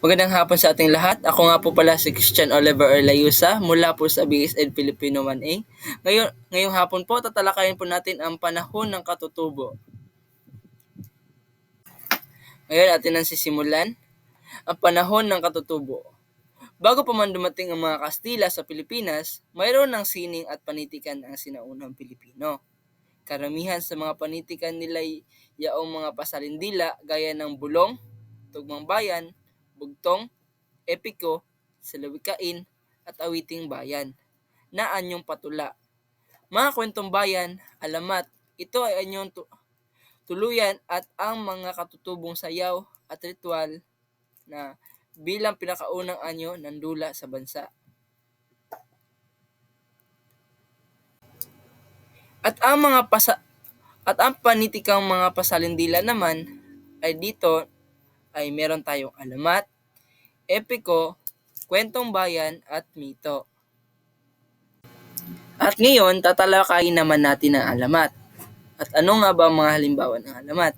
Magandang hapon sa ating lahat. Ako nga po pala si Christian Oliver Orlayusa mula po sa BSN Filipino 1A. Ngayong hapon po, tatalakayin po natin ang panahon ng katutubo. Ngayon atin ang sisimulan, ang panahon ng katutubo. Bago pa man dumating ang mga Kastila sa Pilipinas, mayroon ng sining at panitikan ang sinaunang Pilipino. Karamihan sa mga panitikan nila yaong mga pasalindila gaya ng bulong, tugmang bayan, bugtong, epiko, salawikain, at awiting bayan na anyong patula. Mga kwentong bayan, alamat, ito ay anyong tuluyan at ang mga katutubong sayaw at ritual na bilang pinakaunang anyo ng dula sa bansa. At ang panitikang mga pasalindila naman ay dito ay meron tayong alamat, epiko, kwentong bayan at mito. At ngayon, tatalakayin naman natin ang alamat. At ano nga ba ang mga halimbawa ng alamat?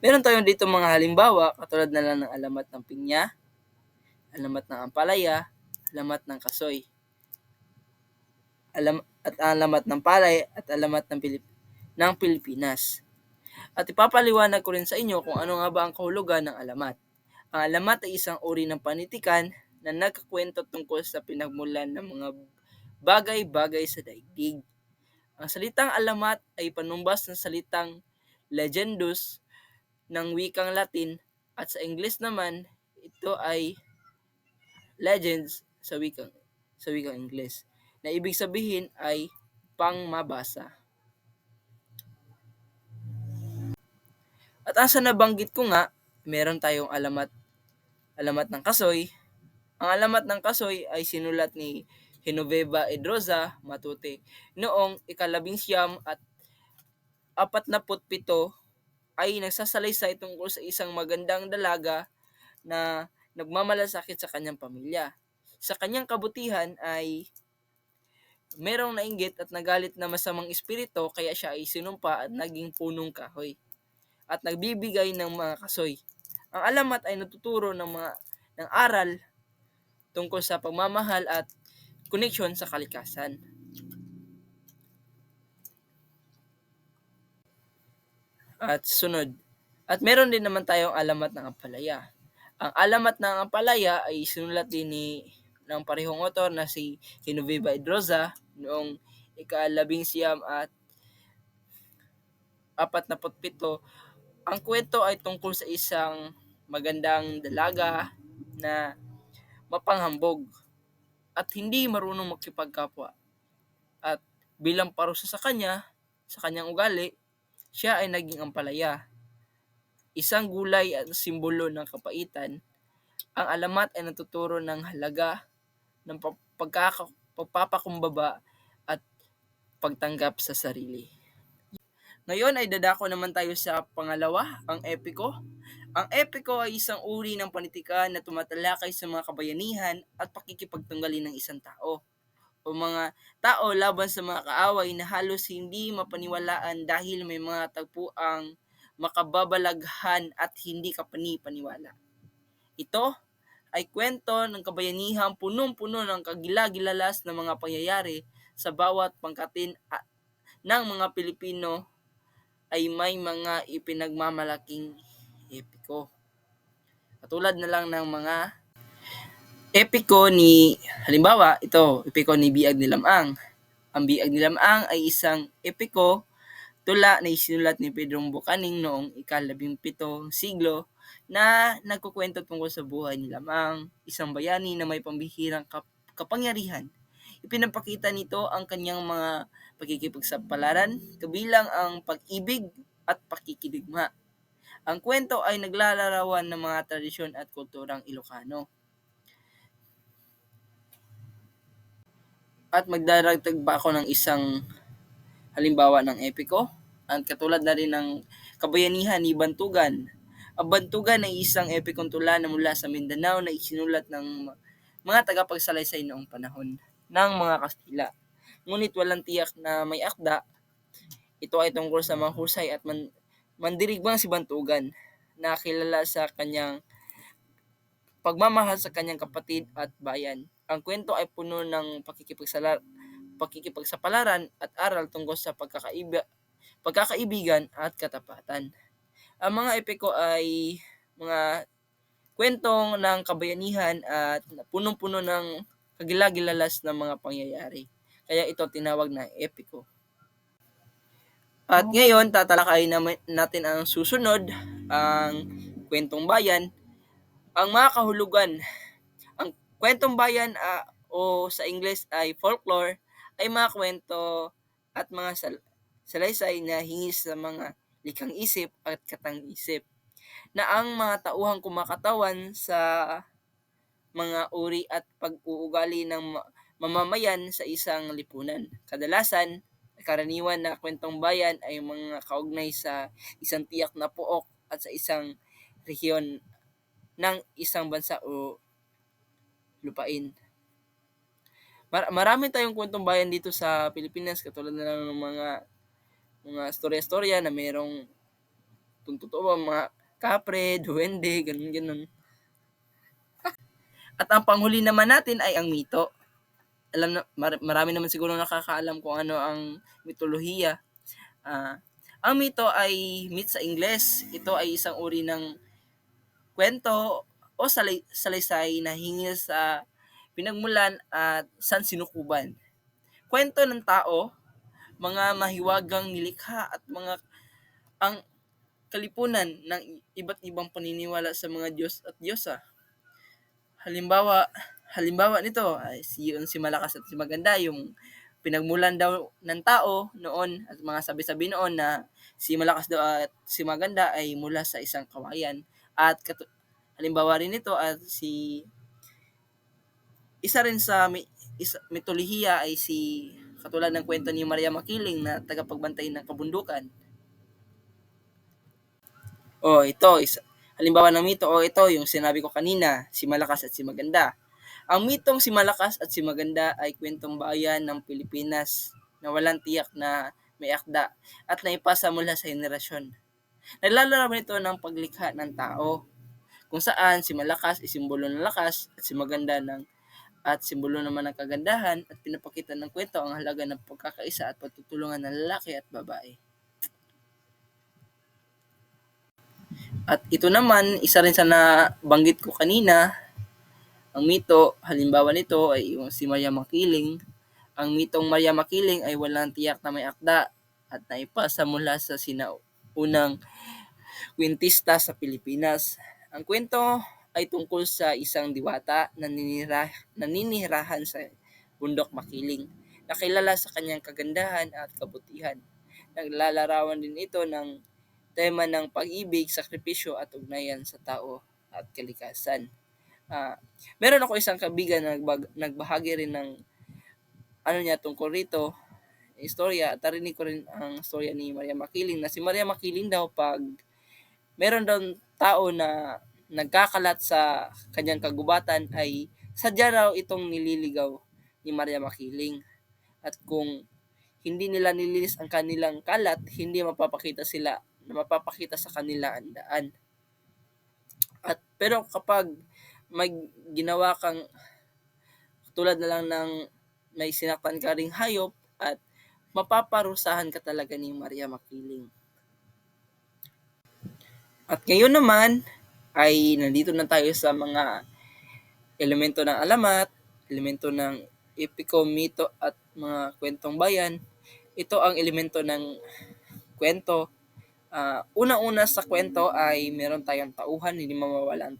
Meron tayong dito mga halimbawa katulad na lang ng alamat ng pinya, alamat ng ampalaya, alamat ng kasoy, alamat ng palay at alamat ng Pilipinas. At ipapaliwanag ko rin sa inyo kung ano nga ba ang kahulugan ng alamat. Ang alamat ay isang uri ng panitikan na nagkakwento tungkol sa pinagmulan ng mga bagay-bagay sa daigdig. Ang salitang alamat ay panumbas ng salitang legendus ng wikang Latin at sa Ingles naman ito ay legends sa wikang Ingles na ibig sabihin ay pangmabasa. At asa nabanggit ko nga, meron tayong alamat ng kasoy. Ang alamat ng kasoy ay sinulat ni Genoveva Edroza Matute noong ika-17 at 47 ay nagsasalaysay tungkol sa isang magandang dalaga na nagmamalasakit sa kanyang pamilya. Sa kanyang kabutihan ay merong nainggit at nagalit na masamang espiritu kaya siya ay sinumpa at naging punong kahoy at nagbibigay ng mga kasoy. Ang alamat ay natuturo ng aral tungkol sa pagmamahal at koneksyon sa kalikasan. At sunod. At meron din naman tayong alamat ng ampalaya. Ang alamat ng ampalaya ay sinulat din ng parehong author na si Genoveva Edroza noong ika-17 at 47. Ang kwento ay tungkol sa isang magandang dalaga na mapanghambog at hindi marunong makipagkapwa. At bilang parusa sa kanyang ugali, siya ay naging ampalaya. Isang gulay at simbolo ng kapaitan. Ang alamat ay natuturo ng halaga ng pagpapakumbaba at pagtanggap sa sarili. Ngayon ay dadako naman tayo sa pangalawa, ang epiko. Ang epiko ay isang uri ng panitikan na tumatalakay sa mga kabayanihan at pakikipagtanggalin ng isang tao o mga tao laban sa mga kaaway na halos hindi mapaniwalaan dahil may mga tagpuang makababalaghan at hindi kapani-paniwala. Ito ay kwento ng kabayanihan punong-puno ng kagila-gilalas na mga pangyayari sa bawat pangkatin ng mga Pilipino ay may mga ipinagmamalaking epiko. Katulad na lang ng mga epiko halimbawa, epiko ni Biag ni Lamang. Ang Biag ni Lamang ay isang epiko tula na isinulat ni Pedrong Bucaning noong ika-17 siglo na nagkukwento tungkol sa buhay ni Lamang, isang bayani na may pambihirang kapangyarihan. Ipinapakita nito ang kanyang mga pakikipagsapalaran, kabilang ang pag-ibig at pakikidigma. Ang kwento ay naglalarawan ng mga tradisyon at kulturang Ilocano. At magdaragdag pa ako ng isang halimbawa ng epiko. Ang katulad na rin ng kabayanihan ni Bantugan. Ang Bantugan ay isang epikong tula na mula sa Mindanao na isinulat ng mga tagapagsalaysay noong panahon ng mga Kastila. Ngunit walang tiyak na may akda. Ito ay tungkol sa mahusay at mandirigmang si Bantugan na kilala sa kanyang pagmamahal sa kanyang kapatid at bayan. Ang kwento ay puno ng pakikipagsapalaran at aral tungkol sa pagkakaibigan at katapatan. Ang mga epiko ay mga kwentong ng kabayanihan at punong-puno ng kagilagilalas ng mga pangyayari. Kaya ito tinawag na epiko. At ngayon, tatalakayin natin ang susunod, ang kwentong bayan, ang mga kahulugan. Ang kwentong bayan o sa English ay folklore ay mga kwento at mga salaysay na hingis sa mga likhang isip at katang-isip na ang mga tauhang kumakatawan sa mga uri at pag-uugali ng mamamayan sa isang lipunan. Kadalasan, karaniwan na kwentong bayan ay mga kaugnay sa isang tiyak na pook at sa isang rehiyon ng isang bansa o lupain. Marami tayong kwentong bayan dito sa Pilipinas, katulad na lang ng mga storya-storya na mayroong totoo mga kapre, duwende, ganun-ganun. At ang panghuli naman natin ay ang mito. Alam na marami naman siguro nakakaalam kung ano ang mitolohiya. Ang mito ay myth sa Ingles. Ito ay isang uri ng kwento o salaysay na hinggil sa pinagmulan at sansinukuban. Kwento ng tao, mga mahiwagang nilikha at ang kalipunan ng iba't ibang paniniwala sa mga Diyos at Diyosa. Halimbawa nito ay si Malakas at si Maganda, yung pinagmulan daw ng tao noon at mga sabi-sabi noon na si Malakas daw at si Maganda ay mula sa isang kawayan. At halimbawa rin nito at isa rin sa mitolohiya ay katulad ng kwento ni Maria Makiling na tagapagbantay ng kabundukan. Halimbawa ng mito ito yung sinabi ko kanina, si Malakas at si Maganda. Ang mitong si Malakas at si Maganda ay kwentong bayan ng Pilipinas na walang tiyak na may akda at naipasa mula sa henerasyon. Naglalarawan ito ng paglikha ng tao, kung saan si Malakas ay simbolo ng lakas at si Maganda at simbolo naman ng kagandahan, at pinapakita ng kwento ang halaga ng pagkakaisa at pagtutulungan ng lalaki at babae. At ito naman, isa rin sa nabanggit ko kanina, ang mito, halimbawa nito ay yung si Maria Makiling. Ang mitong Maria Makiling ay walang tiyak na may akda at naipasa mula sa sinaunang kwentista sa Pilipinas. Ang kwento ay tungkol sa isang diwata na naninirahan sa bundok Makiling, nakilala sa kanyang kagandahan at kabutihan. Naglalarawan din ito ng tema ng pag-ibig, sakripisyo at ugnayan sa tao at kalikasan. Meron ako isang kaibigan na nagbahagi rin ng tungkol rito, istorya, at narinig ko rin ang storya ni Maria Makiling na si Maria Makiling daw pag meron daw tao na nagkakalat sa kanyang kagubatan ay sadya raw itong nililigaw ni Maria Makiling. At kung hindi nila nilinis ang kanilang kalat, hindi mapapakita sa kanila ang daan. Pero kapag may ginawa kang tulad na lang ng may sinaktan ka ring hayop, at mapaparusahan ka talaga ni Maria Makiling. At ngayon naman ay nandito na tayo sa mga elemento ng alamat, elemento ng epiko, mito at mga kwentong bayan. Ito ang elemento ng kwento. Unang-una sa kwento ay meron tayong tauhan, hindi mawawala ang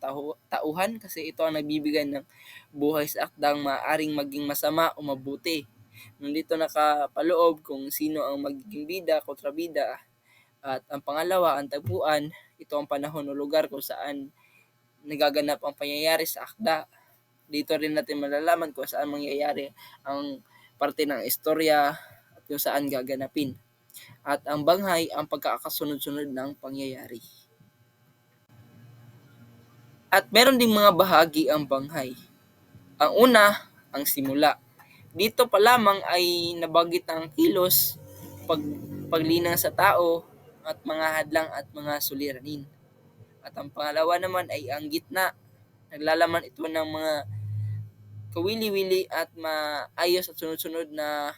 tauhan kasi ito ang nagbibigay ng buhay sa akdang maaaring maging masama o mabuti. Nandito nakapaloob kung sino ang magiging bida, kontrabida. At ang pangalawa, ang tagpuan, ito ang panahon o lugar kung saan nagaganap ang pangyayari sa akda. Dito rin natin malalaman kung saan mangyayari ang parte ng istorya at kung saan gaganapin. At ang banghay, ang pagkakasunod-sunod ng pangyayari. At meron ding mga bahagi ang banghay. Ang una, ang simula. Dito pa lamang ay nabanggit ang kilos, paglinang sa tao, at mga hadlang at mga suliranin. At ang pangalawa naman ay ang gitna. Naglalaman ito ng mga kawili-wili at maayos at sunod-sunod na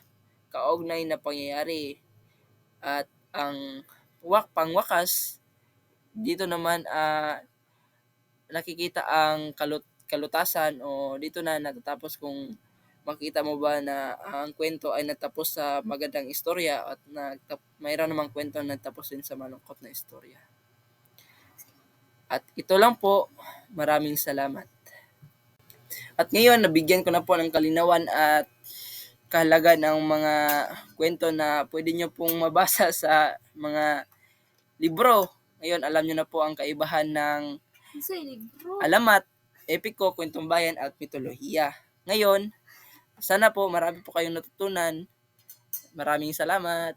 kaugnay na pangyayari. At ang pangwakas, dito naman nakikita ang kalutasan, o dito na natatapos kung makita mo ba na ang kwento ay natapos sa magandang istorya at mayroon namang kwento na nagtapos din sa malungkot na istorya. At ito lang po, maraming salamat. At ngayon, nabigyan ko na po ng kalinawan at kahalaga ng mga kwento na pwede nyo pong mabasa sa mga libro. Ngayon, alam nyo na po ang kaibahan ng alamat, epiko, kwentong bayan at mitolohiya. Ngayon, sana po marami po kayong natutunan. Maraming salamat.